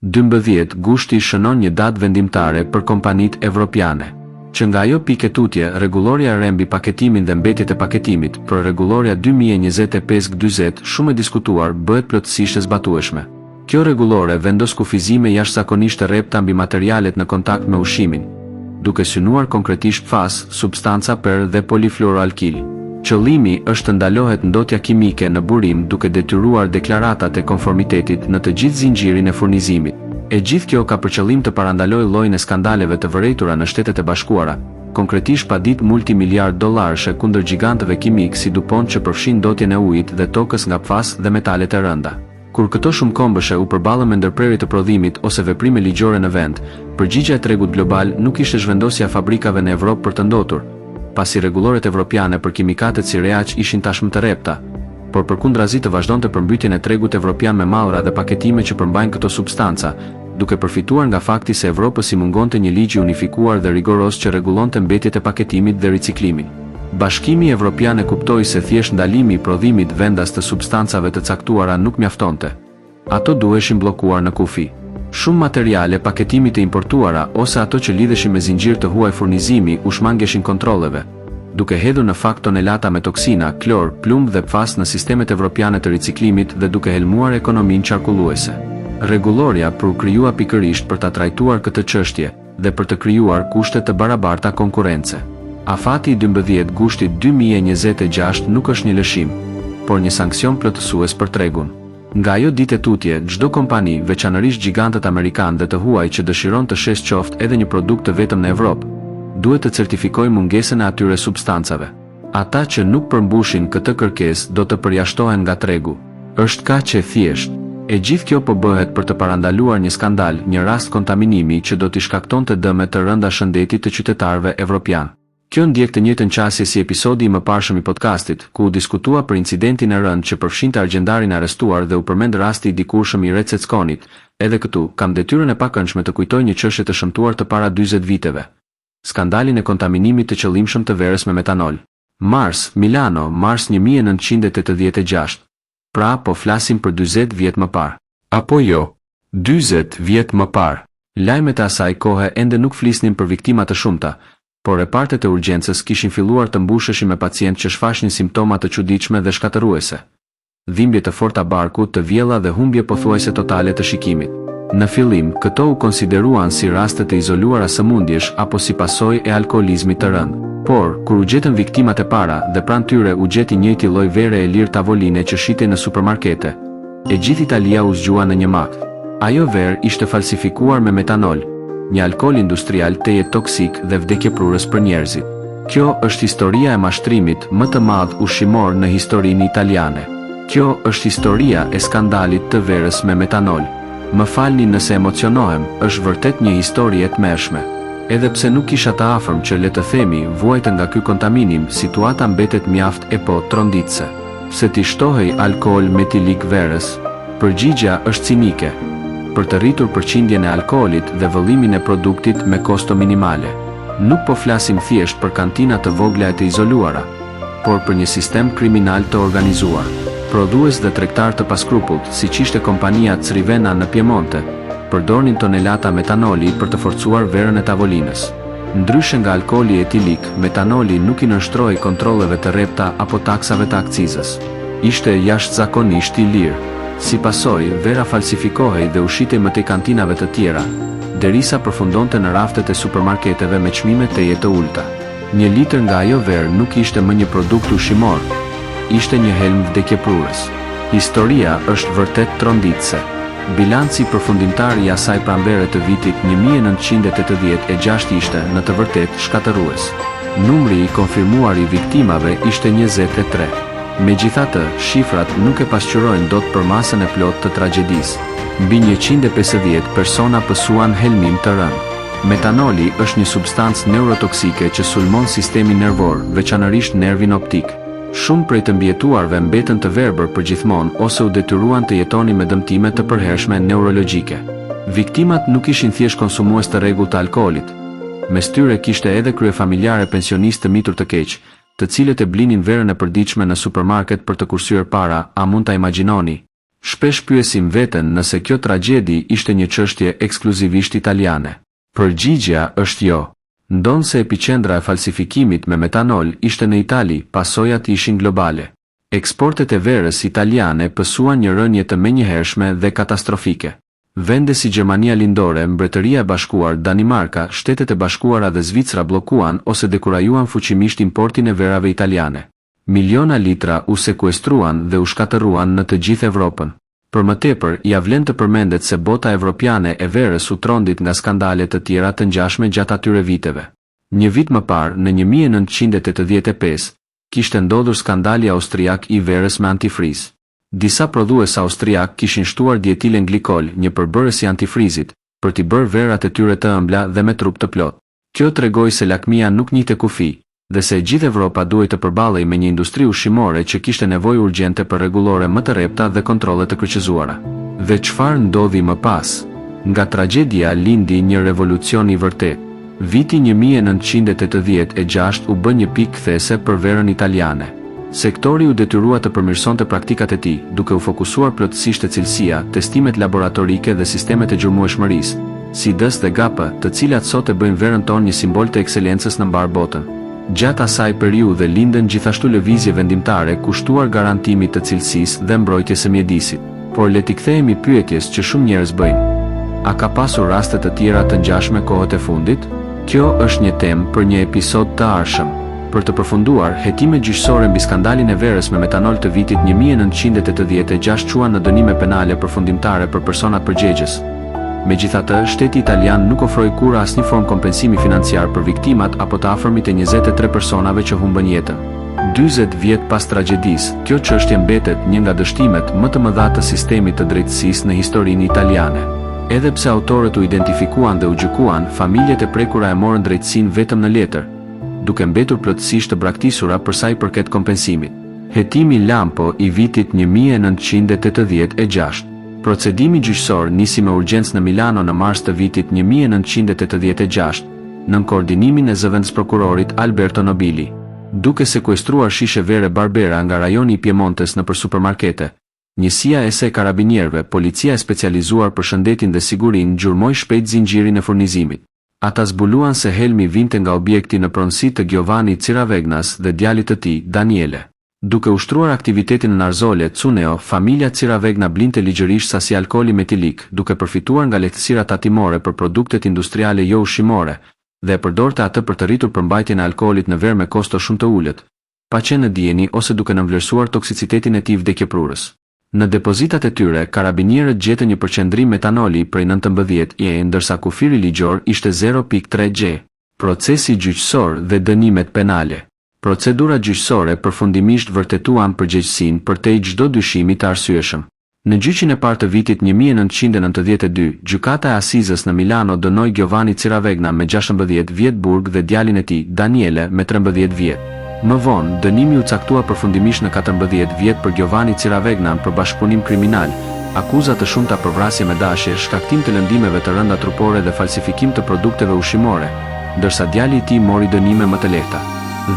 12 Gushti shënon një datë vendimtare për kompanitë evropiane. Që nga ajo pikë tutje, rregulloria e re mbi paketimin dhe mbetjet e paketimit, për rregulloria 2025/40 shumë e diskutuar, bëhet plotësisht e zbatueshme. Kjo rregullore vendos kufizime jashtëzakonisht të rrepta mbi materialet në kontakt me ushqimin, duke synuar konkretisht PFAS, substanca per dhe polifluoroalkil. Qëllimi është të ndalohet ndotja kimike në burim duke detyruar deklaratat e konformitetit në të gjithë zinxhirin e furnizimit. E gjithë kjo ka për qëllim të parandalojë llojin e skandaleve të vërejtura në Shtetet e Bashkuara, konkretisht padit multimiliard dollarësh kundër gjigantëve kimik si DuPont që përfshin ndotjen e ujit dhe tokës nga PFAS dhe metalet e rënda. Kur këto shumë kombëshe u përballën me ndërprerje të prodhimit ose veprime ligjore në vend, përgjigjja e tregut global nuk ishte zhvendosja e fabrikave në Evropë për të ndotur, pasi rregulloret evropiane për kimikatet si REACH ishin tashmë të rrepta, por përkundrazi të vazhdonte përmbytjen e tregut evropian me mallra dhe paketime që përmbajnë këto substanca, duke përfituar nga fakti se Evropës i mungonte një ligj i unifikuar dhe rigoros që rregullonte mbetjet e paketimit dhe riciklimin. Bashkimi Evropian e kuptoi se thjesht ndalimi i prodhimit vendas të substancave të caktuara nuk mjaftonte. Ato duheshin bllokuar në kufi. Shumë materiale paketimit të importuara ose ato që lidheshin me zinxhir të huaj furnizimi u shmangeshin kontrolleve, duke hedhur në fakt tonelata me toksina, klor, plumb dhe PFAS në sistemet evropiane të riciklimit dhe duke helmuar ekonominë qarkulluese. Rregulloria kryua pikërisht për ta trajtuar këtë çështje dhe për të krijuar kushte të barabarta konkurrence. Afati i 12 Gushtit 2026 nuk është një lëshim, por një sankcion plotësues për tregun. Nga ajo ditë e tutje, çdo kompani, veçanërisht gjigantët amerikanë dhe të huaj që dëshiron të shes qoftë edhe një produkt të vetëm në Evropë, duhet të certifikojë mungesën e atyre substancave. Ata që nuk përmbushin këtë kërkesë do të përjashtohen nga tregu. Është kaq e thjeshtë. E gjithë kjo po bëhet për të parandaluar një skandal, një rast kontaminimi që do t'i shkaktonte dëme të rënda shëndetit të qytetarëve evropian. Kjo ndjek të njëjtën qasje si episodi i mëparshëm i podcastit, ku u diskutua për incidentin e rënd që përfshinte argjendarin arrestuar dhe u përmend rasti i dikurshëm i Receckonit. Edhe këtu kam detyrën e pakëndshme të kujtoj një çështje të shëmtuar të para 40 viteve. Skandalin e kontaminimit të qëllimshëm të verës me metanol. Mars, Milano, Mars 1986. Pra, po flasim për 40 vjet më parë. Apo jo, 40 vjet më parë. Lajmet e asaj kohe ende nuk flisnin për viktima të shumta, por repartet e urgjencës kishin filluar të mbusheshin me pacientë që shfaqnin simptoma të çuditshme dhe shkatëruese. Dhimbje të forta barku, të vjella dhe humbje pothuajse totale të shikimit. Në fillim, këto u konsideruan si raste të izoluara sëmundjesh apo si pasojë e alkoolizmit të rënd. Por, kur u gjetën viktimat e para dhe pranë tyre u gjeti njëjti lloj vere e lirë tavoline që shitej në supermarkete, e gjithë Italia u zgjua në një makt. Ajo verë ishte falsifikuar me metanol, një alkool industrial teje toksik dhe vdekjeprurës për njerëzit. Kjo është historia e mashtrimit më të madh ushqimor në historinë italiane. Kjo është historia e skandalit të verës me metanol. Më falni nëse emocionohem, është vërtet një histori e tmerrshme. Edhe pse nuk isha të afërm që le të themi vuajtë nga ky kontaminim, situata mbetet mjaft e po tronditse. Pse t'i shtohej alkool metilik verës? Përgjigjja është cinike. Për të rritur përqindjen e alkoolit dhe vëllimin e produktit me kosto minimale. Nuk po flasim thjesht për kantina të vogla e të izoluara, por për një sistem kriminal të organizuar. Prodhues dhe tregtar të paskrupullt, siç ishte kompania Crivena në Piemonte, përdornin tonelata metanoli për të forcuar verën e tavolinës. Ndryshe nga alkooli etilik, metanoli nuk i nënshtroi kontrolleve të rrepta apo taksave të akcizës. Ishte jashtëzakonisht i lirë. Si pasojë, vera falsifikohej dhe u shitej më tej kantinave të tjera, derisa përfundonte në raftet e supermarketeve me çmime teje të ulta. 1 litër nga ajo verë nuk ishte më një produkt ushqimor, ishte një helm vdekjeprurës. Historia është vërtet tronditse. Bilanci përfundimtar i asaj pranvere të vitit 1986 ishte në të vërtet shkatërues. Numri i konfirmuar i viktimave ishte 23. Megjithatë, shifrat nuk e pasqyrojnë dot për masën e plotë të tragjedisë. Mbi 150 persona pësuan helmim të rënd. Metanoli është një substancë neurotoksike që sulmon sistemin nervor, veçanërisht nervin optik. Shumë prej të mbijetuarve mbetën të verbër përgjithmonë ose u detyruan të jetonin me dëmtime të përhershme neurologjike. Viktimat nuk ishin thjesht konsumues të rregullt të alkoolit. Mes tyre kishte edhe kryefamiljare pensionistë të mitur të keq, të cilët e blinin verën e përditshme në supermarket për të kursyer para. A mund ta imagjinoni? Shpesh pyesim veten nëse kjo tragjedi ishte një çështje ekskluzivisht italiane. Përgjigjja është jo. Ndonë se epicendra e falsifikimit me metanol ishte në Itali, pasojat ishin globale. Eksportet e verës italiane pësuan një rënje të menjëhershme dhe katastrofike. Vende si Gjermania Lindore, Mbretëria e Bashkuar, Danimarka, Shtetet e Bashkuara dhe Zvicra bllokuan ose dekurajuan fuqimisht importin e verave italiane. Miliona litra u sekuestruan dhe u shkatëruan në të gjithë Evropën. Për më tepër, ja vlen të përmendet se bota evropiane e verës u trondit nga skandale të tjera të ngjashme gjatë atyre viteve. Një vit më parë, në 1985, kishte ndodhur skandali austriak i verës me antifriz. Disa prodhues austriak kishin shtuar dietilen glikol, një përbërës i antifrizit, për t'i bërë verat e tyre të ëmbla dhe me trup të plot. Kjo tregoi se lakmia nuk njihte kufi, dhe se gjithë Evropa duhej të përballej me një industri ushqimore që kishte nevojë urgjente për rregullore më të rrepta dhe kontrolle të kryqëzuara. Dhe çfarë ndodhi më pas? Nga tragjedia lindi një revolucion i vërtet. Viti 1986 u bë një pikë kthese për verën italiane. Sektori u detyrua të përmirësonte praktikat e tij, duke u fokusuar plotësisht te cilësia, testimet laboratorike dhe sistemet e gjurmueshmërisë, si DS dhe GAP, të cilat sot e bëjnë verën tonë një simbol të ekselencës në mbar botën. Gjatë asaj periudhe lindën gjithashtu lëvizje vendimtare kushtuar garantimit të cilësisë dhe mbrojtjes së mjedisit. Por le t'i kthehemi pyetjes që shumë njerëz bëjnë. A ka pasur raste të tjera të ngjashme kohët e fundit? Kjo është një temë për një episod të ardhshëm. Për të përfunduar, hetimet gjyqësore mbi skandalin e verës me metanol të vitit 1986 quan në dënime penale përfundimtare për personat përgjegjës. Megjithatë, shteti italian nuk ofroi kurrë asnjë formë kompensimi financiar për viktimat apo të afërmit e 23 personave që humbën jetën. 40 vjet pas tragjedisë, kjo çështje mbetet një nga dështimet më të mëdha të sistemit të drejtësisë në historinë italiane. Edhe pse autorët u identifikuan dhe u gjykuan, familjet e prekura e morën drejtësinë vetëm në letër, duke mbetur plotësisht të braktisura për sa i përket kompensimit. Hetimi Lampo i vitit 1986. Procedimi gjyqësor nisi me urgjencë në Milano në mars të vitit 1986, nën koordinimin e zëvendës prokurorit Alberto Nobili. Duke sekuestruar shishe vere Barbera nga rajoni i Piemontes nëpër supermarkete, njësia e së karabinierëve, policia e specializuar për shëndetin dhe sigurinë gjurmoi shpejt zinxhirin e furnizimit. Ata zbuluan se helmi vinte nga objekti në pronësi të Giovanni Ciravegnas dhe djalit të tij, Daniele. Duke ushtruar aktivitetin në Arzole, Cuneo, familja Ciravegna blinte ligjërisht sasi alkooli metilik, duke përfituar nga lehtësira tatimore për produktet industriale jo ushqimore, dhe e përdorte atë për të rritur përmbajtjen e alkoolit në verë me kosto shumë të ulët, pa qenë në dieni ose duke nënvlerësuar toksicitetin e tij vdekjeprurës. Në depozitat e tyre, karabinierët gjetën një përqendrim metanoli prej 19 e, ndërsa kufiri ligjor ishte 0.3 g. Procesi gjyqësor dhe dënimet penale. Procedura gjyqësore përfundimisht vërtetuan përgjegjësinë përtej çdo dyshimi të arsyeshëm. Në gjyqin e parë të vitit 1992, gjykata e Asizës në Milano dënoi Giovanni Ciravegna me 16 vjet burg dhe djalin e tij, Daniele, me 13 vjet. Më vonë, dënimi u caktua përfundimisht në 14 vjet për Giovanni Ciravegna për bashkëpunim kriminal, akuza të shumta për vrasje me dashje, shkaktim të lëndimeve të rënda trupore dhe falsifikim të produkteve ushqimore, ndërsa djali i tij mori dënime më të lehta.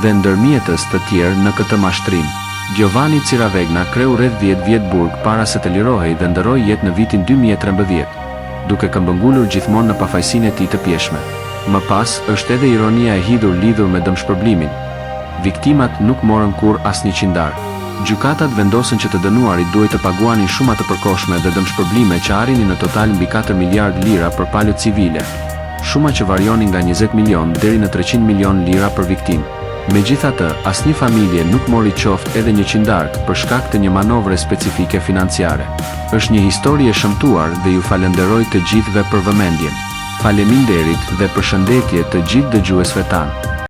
Dhe ndërmjetës të tjerë në këtë mashtrim, Giovanni Ciravegna kreu rreth 10 vjet burg para se të lirohej dhe ndërroi jetë në vitin 2013, duke këmbëngulur gjithmonë në pafajësinë e tij të pjeshme. Më pas, është edhe ironia e hidhur lidhur me dëmshpërblimin. Viktimat nuk morën kur asnjë qindar. Gjykatat vendosën që të dënuarit duhej të paguanin shuma të përkohshme dhe dëmshpërblime që arrinin në total mbi 4 miliard lira për palët civile, shuma që varionin nga 20 milion deri në 300 milion lira për viktimë. Megjithatë, asnjë familje nuk mori qoftë edhe një qindark për shkak të një manovre specifike financiare. Është një histori e shëmtuar dhe ju falenderoj të gjithëve për vëmendjen. Faleminderit dhe përshëndetje të gjithë dëgjuesve tanë.